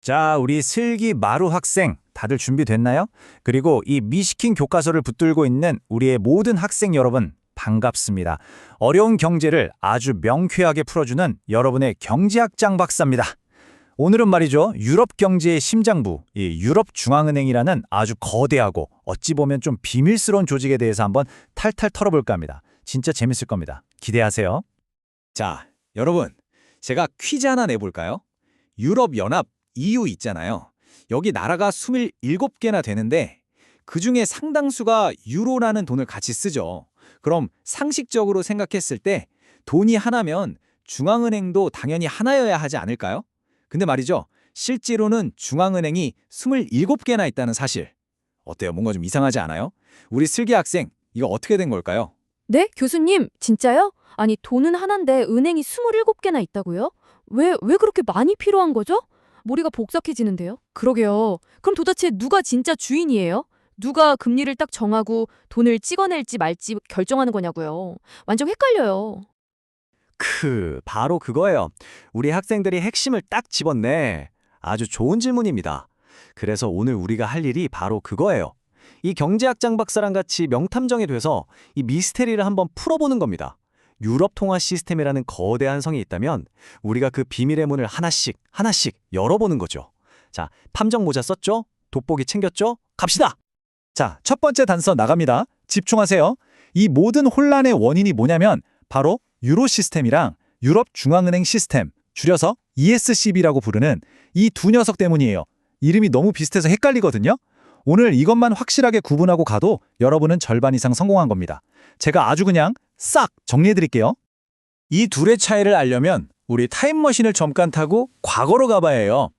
자, 우리 슬기 마루 학생 다들 준비됐나요? 그리고 이 미시킨 교과서를 붙들고 있는 우리의 모든 학생 여러분 반갑습니다. 어려운 경제를 아주 명쾌하게 풀어주는 여러분의 경제학장 박사입니다. 오늘은 말이죠. 유럽 경제의 심장부, 이 유럽중앙은행이라는 아주 거대하고 어찌 보면 좀 비밀스러운 조직에 대해서 한번 탈탈 털어볼까 합니다. 진짜 재밌을 겁니다. 기대하세요. 자, 여러분, 제가 퀴즈 하나 내볼까요? 유럽연합 EU 있잖아요. 여기 나라가 27개나 되는데 그중에 상당수가 유로라는 돈을 같이 쓰죠. 그럼 상식적으로 생각했을 때 돈이 하나면 중앙은행도 당연히 하나여야 하지 않을까요? 근데 말이죠. 실제로는 중앙은행이 27개나 있다는 사실. 어때요? 뭔가 좀 이상하지 않아요? 우리 슬기 학생, 이거 어떻게 된 걸까요? 네? 교수님, 진짜요? 아니, 돈은 하나인데 은행이 27개나 있다고요? 왜 그렇게 많이 필요한 거죠? 머리가 복잡해지는데요. 그러게요. 그럼 도대체 누가 진짜 주인이에요? 누가 금리를 딱 정하고 돈을 찍어낼지 말지 결정하는 거냐고요. 완전 헷갈려요. 바로 그거예요. 우리 학생들이 핵심을 딱 집었네. 아주 좋은 질문입니다. 그래서 오늘 우리가 할 일이 바로 그거예요. 이 경제학장 박사랑 같이 명탐정이 돼서 이 미스테리를 한번 풀어보는 겁니다. 유럽 통화 시스템이라는 거대한 성이 있다면 우리가 그 비밀의 문을 하나씩 열어보는 거죠. 자, 탐정 모자 썼죠? 돋보기 챙겼죠? 갑시다! 자, 첫 번째 단서 나갑니다. 집중하세요. 이 모든 혼란의 원인이 뭐냐면 바로 유로 시스템이랑 유럽 중앙은행 시스템, 줄여서 ESCB라고 부르는 이 두 녀석 때문이에요. 이름이 너무 비슷해서 헷갈리거든요. 오늘 이것만 확실하게 구분하고 가도 여러분은 절반 이상 성공한 겁니다. 제가 아주 그냥 싹 정리해드릴게요. 이 둘의 차이를 알려면 우리 타임머신을 잠깐 타고 과거로 가봐야 해요.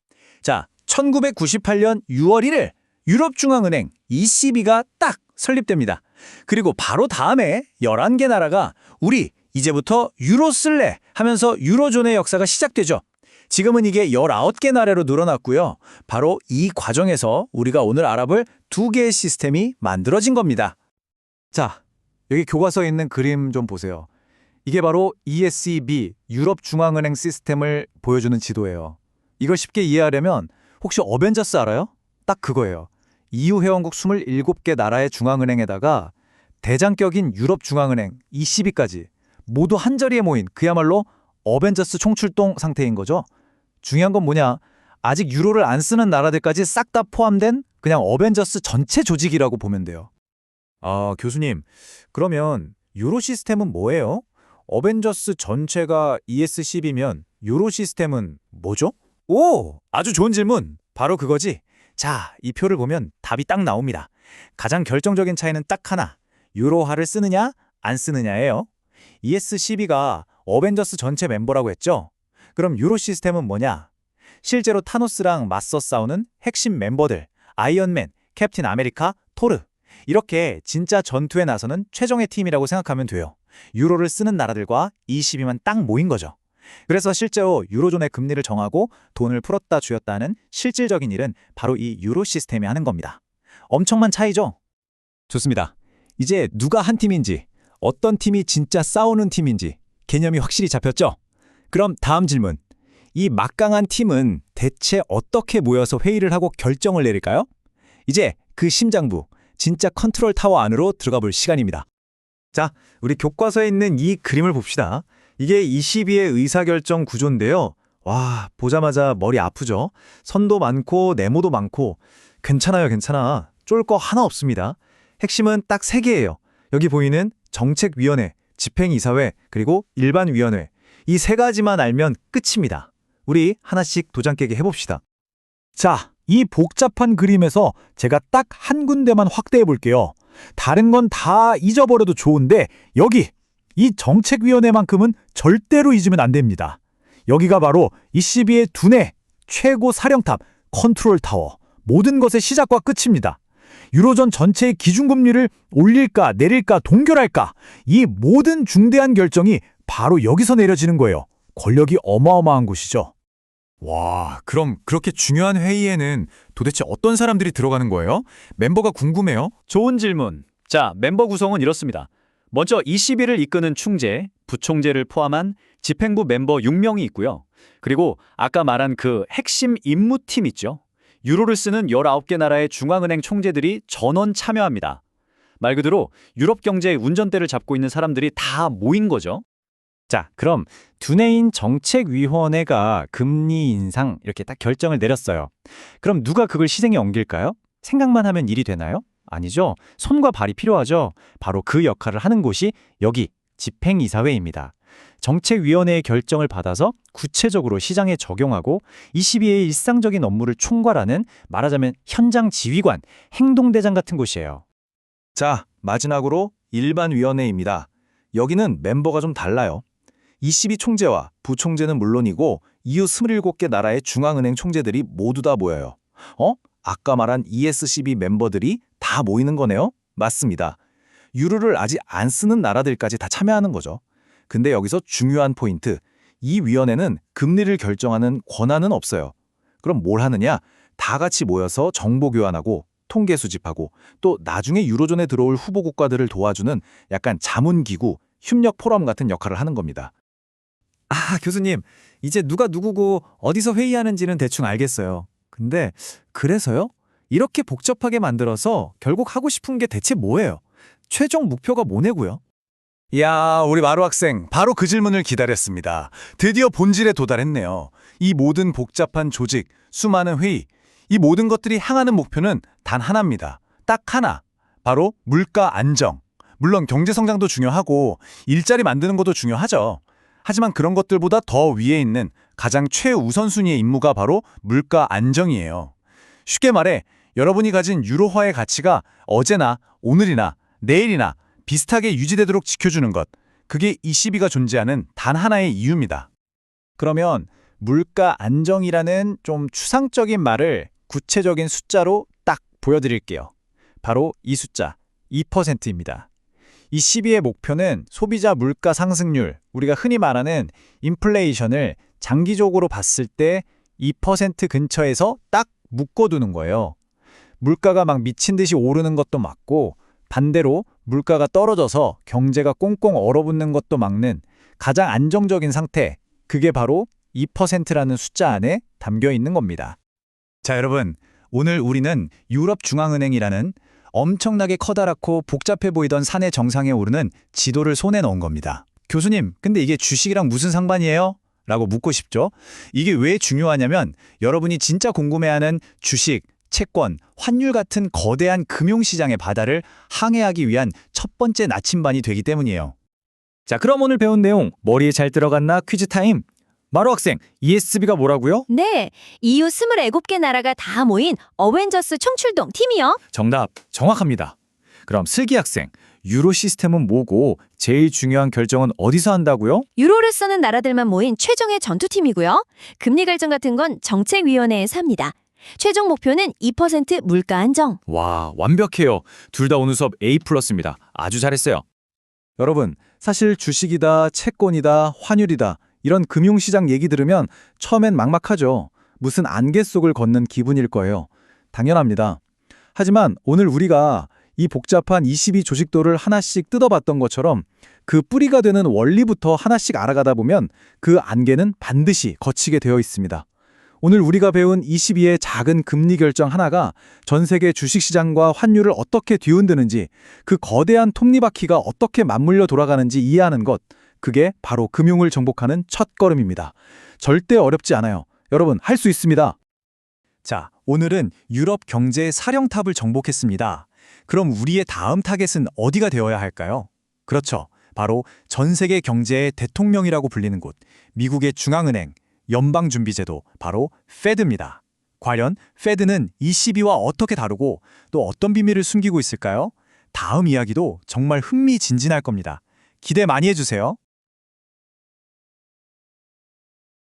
자, 1998년 6월 1일 유럽중앙은행 ECB가 딱 설립됩니다. 그리고 바로 다음에 11개 나라가 우리 이제부터 유로 쓸래 하면서 유로존의 역사가 시작되죠. 지금은 이게 19개 나라로 늘어났고요. 바로 이 과정에서 우리가 오늘 알아볼 두 개의 시스템이 만들어진 겁니다. 자, 여기 교과서에 있는 그림 좀 보세요. 이게 바로 ESCB, 유럽중앙은행 시스템을 보여주는 지도예요. 이걸 쉽게 이해하려면 혹시 어벤져스 알아요? 딱 그거예요. EU 회원국 27개 나라의 중앙은행에다가 대장격인 유럽중앙은행, ECB까지 모두 한자리에 모인 그야말로 어벤져스 총출동 상태인 거죠. 중요한 건 뭐냐? 아직 유로를 안 쓰는 나라들까지 싹 다 포함된 그냥 어벤져스 전체 조직이라고 보면 돼요. 아, 교수님, 그러면 유로 시스템은 뭐예요? 어벤져스 전체가 ESCB면 유로 시스템은 뭐죠? 오, 아주 좋은 질문. 바로 그거지. 자, 이 표를 보면 답이 딱 나옵니다. 가장 결정적인 차이는 딱 하나. 유로화를 쓰느냐, 안 쓰느냐예요. ESCB가 어벤져스 전체 멤버라고 했죠? 그럼 유로 시스템은 뭐냐? 실제로 타노스랑 맞서 싸우는 핵심 멤버들, 아이언맨, 캡틴 아메리카, 토르. 이렇게 진짜 전투에 나서는 최종의 팀이라고 생각하면 돼요. 유로를 쓰는 나라들과 ECB만 딱 모인 거죠. 그래서 실제로 유로존의 금리를 정하고 돈을 풀었다 쥐었다는 실질적인 일은 바로 이 유로 시스템이 하는 겁니다. 엄청난 차이죠? 좋습니다. 이제 누가 한 팀인지, 어떤 팀이 진짜 싸우는 팀인지 개념이 확실히 잡혔죠? 그럼 다음 질문. 이 막강한 팀은 대체 어떻게 모여서 회의를 하고 결정을 내릴까요? 이제 그 심장부, 진짜 컨트롤 타워 안으로 들어가 볼 시간입니다. 자, 우리 교과서에 있는 이 그림을 봅시다. 이게 ECB의 의사결정 구조인데요. 와, 보자마자 머리 아프죠? 선도 많고 네모도 많고 괜찮아요, 괜찮아. 쫄 거 하나 없습니다. 핵심은 딱 3개예요. 여기 보이는 정책위원회, 집행이사회, 그리고 일반위원회. 이 3가지만 알면 끝입니다. 우리 하나씩 도장 깨기 해봅시다. 자, 이 복잡한 그림에서 제가 딱 한 군데만 확대해 볼게요. 다른 건 다 잊어버려도 좋은데 여기 이 정책위원회만큼은 절대로 잊으면 안 됩니다. 여기가 바로 ECB의 두뇌, 최고 사령탑, 컨트롤 타워, 모든 것의 시작과 끝입니다. 유로존 전체의 기준금리를 올릴까 내릴까 동결할까 이 모든 중대한 결정이 바로 여기서 내려지는 거예요. 권력이 어마어마한 곳이죠. 와, 그럼 그렇게 중요한 회의에는 도대체 어떤 사람들이 들어가는 거예요? 멤버가 궁금해요. 좋은 질문. 자, 멤버 구성은 이렇습니다. 먼저 ECB를 이끄는 충재, 부총재를 포함한 집행부 멤버 6명이 있고요. 그리고 아까 말한 그 핵심 임무팀 있죠. 유로를 쓰는 19개 나라의 중앙은행 총재들이 전원 참여합니다. 말 그대로 유럽 경제의 운전대를 잡고 있는 사람들이 다 모인 거죠. 자, 그럼 두뇌인 정책위원회가 금리 인상 이렇게 딱 결정을 내렸어요. 그럼 누가 그걸 시행에 옮길까요? 생각만 하면 일이 되나요? 아니죠. 손과 발이 필요하죠. 바로 그 역할을 하는 곳이 여기 집행이사회입니다. 정책위원회의 결정을 받아서 구체적으로 시장에 적용하고 22의 일상적인 업무를 총괄하는 말하자면 현장 지휘관, 행동대장 같은 곳이에요. 자, 마지막으로 일반위원회입니다. 여기는 멤버가 좀 달라요. 22 총재와 부총재는 물론이고 EU 27개 나라의 중앙은행 총재들이 모두 다 모여요. 아까 말한 ESCB 멤버들이 다 모이는 거네요? 맞습니다. 유로를 아직 안 쓰는 나라들까지 다 참여하는 거죠. 근데 여기서 중요한 포인트, 이 위원회는 금리를 결정하는 권한은 없어요. 그럼 뭘 하느냐? 다 같이 모여서 정보 교환하고 통계 수집하고 또 나중에 유로존에 들어올 후보 국가들을 도와주는 약간 자문기구, 협력 포럼 같은 역할을 하는 겁니다. 아, 교수님, 이제 누가 누구고 어디서 회의하는지는 대충 알겠어요. 근데 그래서요? 이렇게 복잡하게 만들어서 결국 하고 싶은 게 대체 뭐예요? 최종 목표가 뭐냐고요? 야, 우리 마루 학생, 바로 그 질문을 기다렸습니다. 드디어 본질에 도달했네요. 이 모든 복잡한 조직, 수많은 회의, 이 모든 것들이 향하는 목표는 단 하나입니다. 딱 하나, 바로 물가 안정. 물론 경제 성장도 중요하고 일자리 만드는 것도 중요하죠. 하지만 그런 것들보다 더 위에 있는 가장 최우선순위의 임무가 바로 물가 안정이에요. 쉽게 말해 여러분이 가진 유로화의 가치가 어제나 오늘이나 내일이나 비슷하게 유지되도록 지켜주는 것, 그게 ECB가 존재하는 단 하나의 이유입니다. 그러면 물가 안정이라는 좀 추상적인 말을 구체적인 숫자로 딱 보여드릴게요. 바로 이 숫자, 2%입니다. ECB의 목표는 소비자 물가 상승률, 우리가 흔히 말하는 인플레이션을 장기적으로 봤을 때 2% 근처에서 딱 묶어두는 거예요. 물가가 막 미친 듯이 오르는 것도 막고 반대로 물가가 떨어져서 경제가 꽁꽁 얼어붙는 것도 막는 가장 안정적인 상태, 그게 바로 2%라는 숫자 안에 담겨 있는 겁니다. 자, 여러분, 오늘 우리는 유럽중앙은행이라는 엄청나게 커다랗고 복잡해 보이던 산의 정상에 오르는 지도를 손에 넣은 겁니다. 교수님, 근데 이게 주식이랑 무슨 상관이에요? 라고 묻고 싶죠? 이게 왜 중요하냐면 여러분이 진짜 궁금해하는 주식, 채권, 환율 같은 거대한 금융시장의 바다를 항해하기 위한 첫 번째 나침반이 되기 때문이에요. 자, 그럼 오늘 배운 내용 머리에 잘 들어갔나 퀴즈 타임. 마루 학생, ESB가 뭐라고요? 네, EU 27개 나라가 다 모인 어벤져스 총출동 팀이요. 정답, 정확합니다. 그럼 슬기 학생, 유로 시스템은 뭐고 제일 중요한 결정은 어디서 한다고요? 유로를 쓰는 나라들만 모인 최종의 전투팀이고요. 금리 결정 같은 건 정책위원회에서 합니다. 최종 목표는 2% 물가 안정. 와, 완벽해요. 둘 다 오늘 수업 A+입니다. 아주 잘했어요. 여러분, 사실 주식이다, 채권이다, 환율이다 이런 금융시장 얘기 들으면 처음엔 막막하죠. 무슨 안개 속을 걷는 기분일 거예요. 당연합니다. 하지만 오늘 우리가 이 복잡한 22 조직도를 하나씩 뜯어봤던 것처럼 그 뿌리가 되는 원리부터 하나씩 알아가다 보면 그 안개는 반드시 거치게 되어 있습니다. 오늘 우리가 배운 22의 작은 금리 결정 하나가 전 세계 주식시장과 환율을 어떻게 뒤흔드는지, 그 거대한 톱니바퀴가 어떻게 맞물려 돌아가는지 이해하는 것, 그게 바로 금융을 정복하는 첫걸음입니다. 절대 어렵지 않아요. 여러분, 할 수 있습니다. 자, 오늘은 유럽 경제의 사령탑을 정복했습니다. 그럼 우리의 다음 타겟은 어디가 되어야 할까요? 그렇죠. 바로 전 세계 경제의 대통령이라고 불리는 곳, 미국의 중앙은행, 연방준비제도, 바로 페드입니다. 과연 페드는 ECB와 어떻게 다르고 또 어떤 비밀을 숨기고 있을까요? 다음 이야기도 정말 흥미진진할 겁니다. 기대 많이 해주세요.